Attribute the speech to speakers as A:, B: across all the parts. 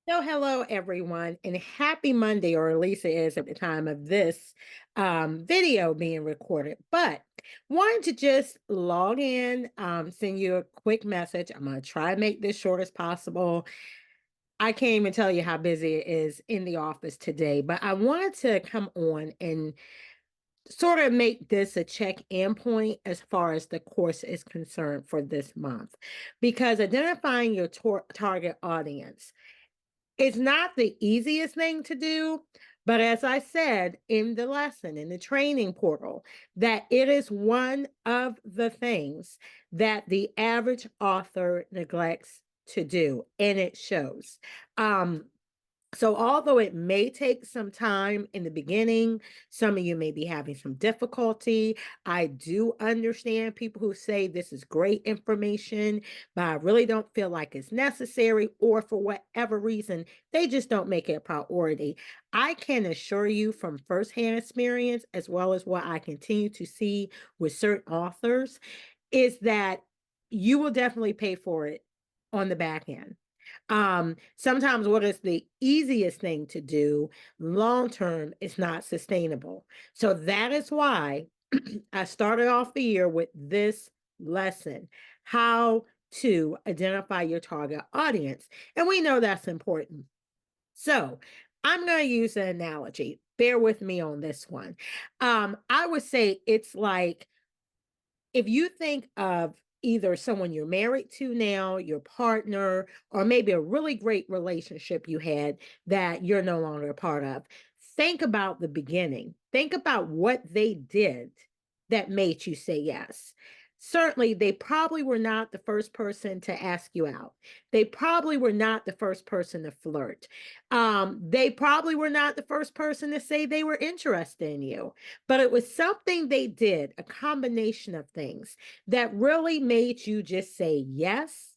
A: So, hello everyone, and happy Monday, or at least it is at the time of this video being recorded. But wanted to just log in, send you a quick message. I'm going to try to make this short as possible. I can't even tell you how busy it is in the office today, but I wanted to come on and sort of make this a check-in point as far as the course is concerned for this month, because identifying your target audience, it's not the easiest thing to do, but as I said in the lesson, in the training portal, that it is one of the things that the average author neglects to do, and it shows. Um, so, although it may take some time in the beginning, some of you may be having some difficulty. I do understand people who say this is great information, but I really don't feel like it's necessary, or for whatever reason, they just don't make it a priority. I can assure you from firsthand experience, as well as what I continue to see with certain authors, is that you will definitely pay for it on the back end. Sometimes what is the easiest thing to do long term is not sustainable. So that is why I started off the year with this lesson: how to identify your target audience. And we know that's important. So I'm going to use an analogy. Bear with me on this one. I would say it's like, if you think of either someone you're married to now, your partner, or maybe a really great relationship you had that you're no longer a part of, think about the beginning. Think about what they did that made you say yes. Certainly, they probably were not the first person to ask you out. They probably were not the first person to flirt. They probably were not the first person to say they were interested in you, but it was something they did, a combination of things that really made you just say yes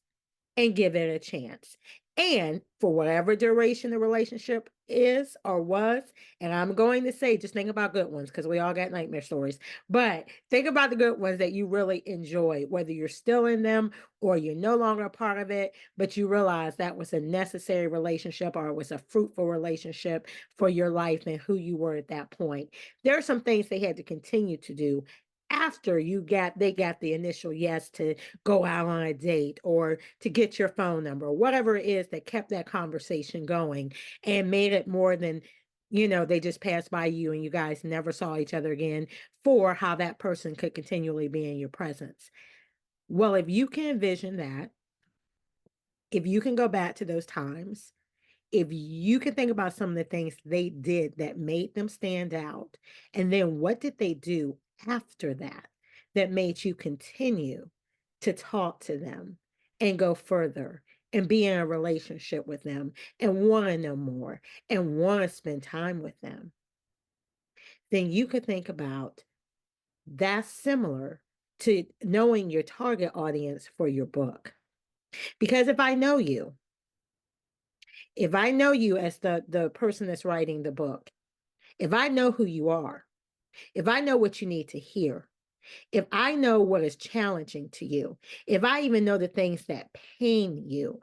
A: and give it a chance. And for whatever duration the relationship is or was, and I'm going to say, just think about good ones because we all got nightmare stories, but think about the good ones that you really enjoy, whether you're still in them or you're no longer a part of it, but you realize that was a necessary relationship or it was a fruitful relationship for your life and who you were at that point. There are some things they had to continue to do after they got the initial yes to go out on a date or to get your phone number, whatever it is that kept that conversation going and made it more than, they just passed by you and you guys never saw each other again, for how that person could continually be in your presence. Well, if you can envision that, if you can go back to those times, if you can think about some of the things they did that made them stand out, and then what did they do after that that made you continue to talk to them and go further and be in a relationship with them and want to know more and want to spend time with them, then you could think about that's similar to knowing your target audience for your book. Because if I know you as the person that's writing the book, if I know who you are, if I know what you need to hear, if I know what is challenging to you, if I even know the things that pain you,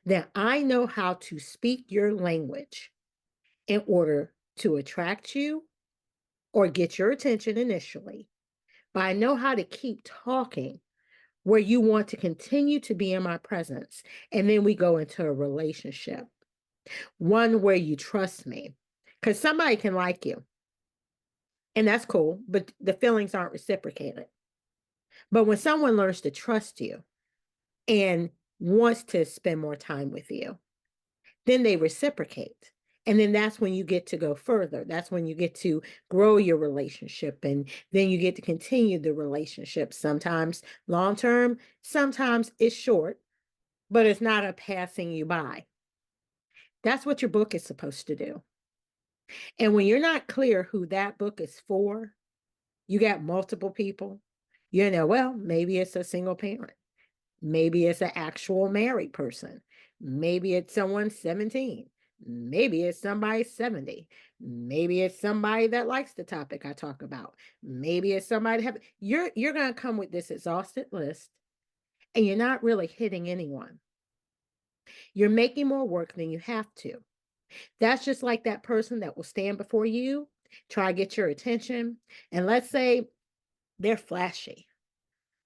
A: then I know how to speak your language in order to attract you or get your attention initially. But I know how to keep talking where you want to continue to be in my presence. And then we go into a relationship, one where you trust me. Because somebody can like you, and that's cool, but the feelings aren't reciprocated. But when someone learns to trust you and wants to spend more time with you, then they reciprocate. And then that's when you get to go further. That's when you get to grow your relationship. And then you get to continue the relationship. Sometimes long term, sometimes it's short, but it's not a passing you by. That's what your book is supposed to do. And when you're not clear who that book is for, you got multiple people, well, maybe it's a single parent. Maybe it's an actual married person. Maybe it's someone 17. Maybe it's somebody 70. Maybe it's somebody that likes the topic I talk about. Maybe it's somebody you're going to come with this exhausted list, and you're not really hitting anyone. You're making more work than you have to. That's just like that person that will stand before you, try to get your attention, and let's say they're flashy.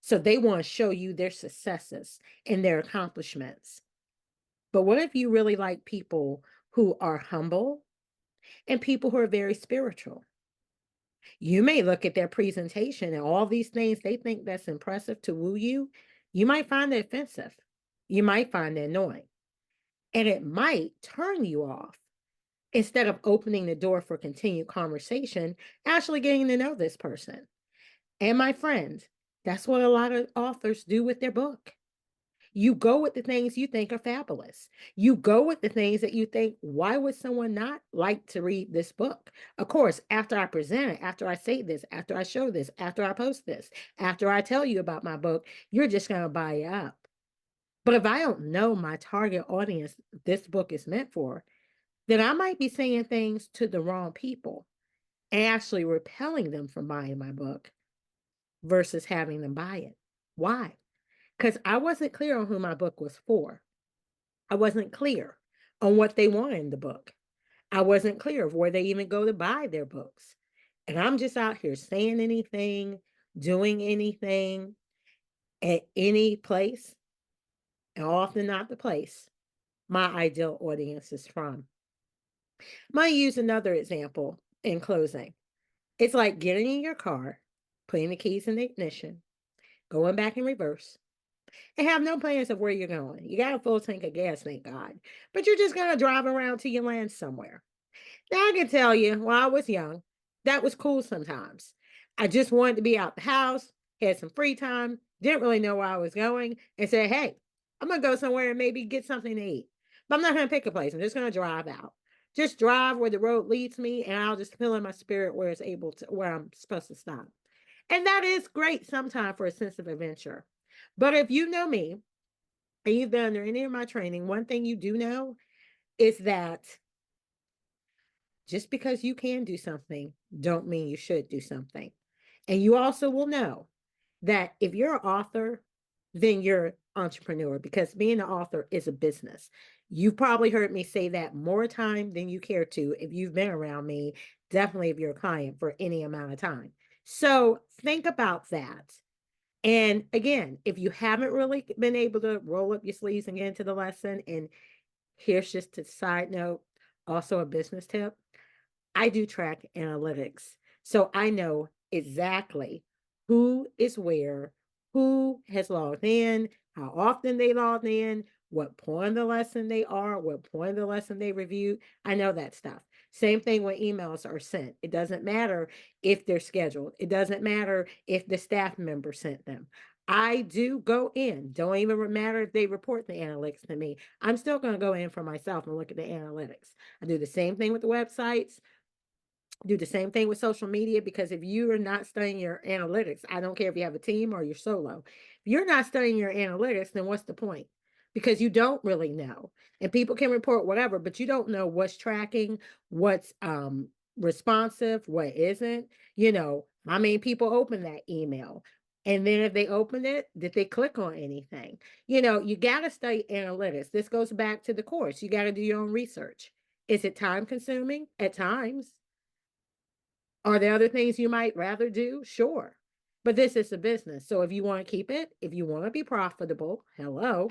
A: So they want to show you their successes and their accomplishments. But what if you really like people who are humble and people who are very spiritual? You may look at their presentation and all these things they think that's impressive to woo you. You might find it offensive. You might find it annoying. And it might turn you off instead of opening the door for continued conversation, actually getting to know this person. And my friends, that's what a lot of authors do with their book. You go with the things you think are fabulous. You go with the things that you think, why would someone not like to read this book? Of course, after I present it, after I say this, after I show this, after I post this, after I tell you about my book, you're just going to buy it up. But if I don't know my target audience this book is meant for, then I might be saying things to the wrong people and actually repelling them from buying my book versus having them buy it. Why? Because I wasn't clear on who my book was for. I wasn't clear on what they wanted in the book. I wasn't clear of where they even go to buy their books. And I'm just out here saying anything, doing anything at any place, and often not the place my ideal audience is from. I'm going to use another example in closing. It's like getting in your car, putting the keys in the ignition, going back in reverse, and have no plans of where you're going. You got a full tank of gas, thank God. But you're just going to drive around till you land somewhere. Now, I can tell you, when I was young, that was cool sometimes. I just wanted to be out the house, had some free time, didn't really know where I was going, and said, hey, I'm going to go somewhere and maybe get something to eat. But I'm not going to pick a place. I'm just going to drive out. Just drive where the road leads me, and I'll just feel in my spirit where it's able to, where I'm supposed to stop. And that is great sometimes for a sense of adventure. But if you know me, and you've been under any of my training, one thing you do know is that just because you can do something, don't mean you should do something. And you also will know that if you're an author, then you're entrepreneur because being an author is a business. You've probably heard me say that more time than you care to if you've been around me, definitely if you're a client for any amount of time. So think about that. And again, if you haven't really been able to roll up your sleeves and get into the lesson, and here's just a side note, also a business tip. I do track analytics. So I know exactly who is where, who has logged in, how often they logged in, what point of the lesson they are, what point of the lesson they reviewed. I know that stuff. Same thing when emails are sent. It doesn't matter if they're scheduled. It doesn't matter if the staff member sent them. I do go in. Don't even matter if they report the analytics to me. I'm still going to go in for myself and look at the analytics. I do the same thing with the websites, do the same thing with social media, because if you are not studying your analytics, I don't care if you have a team or you're solo. If you're not studying your analytics, then what's the point? Because you don't really know. And people can report whatever, but you don't know what's tracking, what's responsive, what isn't. You know, how many people open that email? And then if they open it, did they click on anything? You know, you got to study analytics. This goes back to the course. You got to do your own research. Is it time consuming? At times. Are there other things you might rather do? Sure. But this is a business. So if you want to keep it, if you want to be profitable, hello,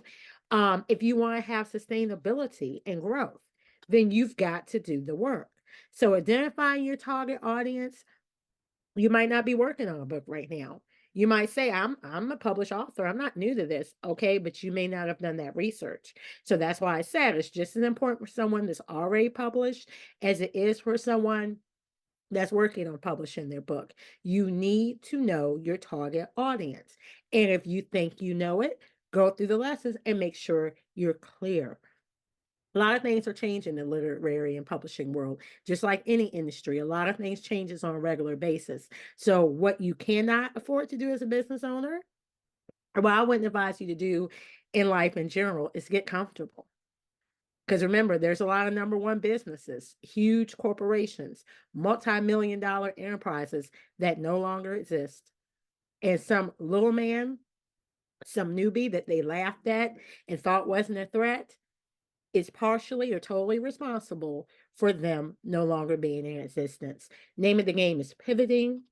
A: if you want to have sustainability and growth, then you've got to do the work. So identifying your target audience, you might not be working on a book right now. You might say, I'm a published author. I'm not new to this. Okay, but you may not have done that research. So that's why I said it's just as important for someone that's already published as it is for someone that's working on publishing their book. You need to know your target audience. And if you think you know it, go through the lessons and make sure you're clear. A lot of things are changing in the literary and publishing world, just like any industry. A lot of things changes on a regular basis. So what you cannot afford to do as a business owner, or what I wouldn't advise you to do in life in general, is get comfortable. Because remember, there's a lot of number one businesses, huge corporations, multi-million dollar enterprises that no longer exist. And some little man, some newbie that they laughed at and thought wasn't a threat, is partially or totally responsible for them no longer being in existence. Name of the game is pivoting.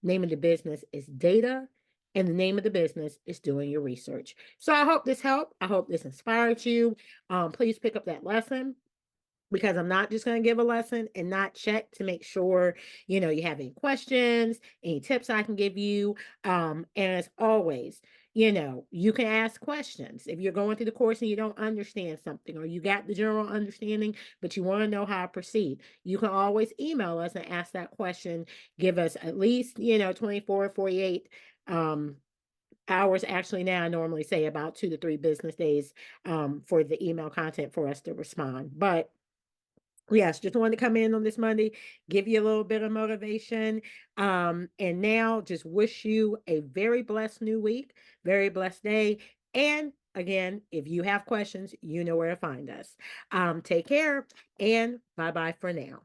A: Name of the business is data. And the name of the business is doing your research. So I hope this helped. I hope this inspired you. Please pick up that lesson, because I'm not just going to give a lesson and not check to make sure, you have any questions, any tips I can give you. And as always, you can ask questions. If you're going through the course and you don't understand something, or you got the general understanding, but you want to know how to proceed, you can always email us and ask that question. Give us at least, 24, 48, hours. Actually, now I normally say about 2 to 3 business days, for the email content for us to respond. But yes, just wanted to come in on this Monday, give you a little bit of motivation. And now just wish you a very blessed new week, very blessed day. And again, if you have questions, you know where to find us. Take care, and bye bye for now.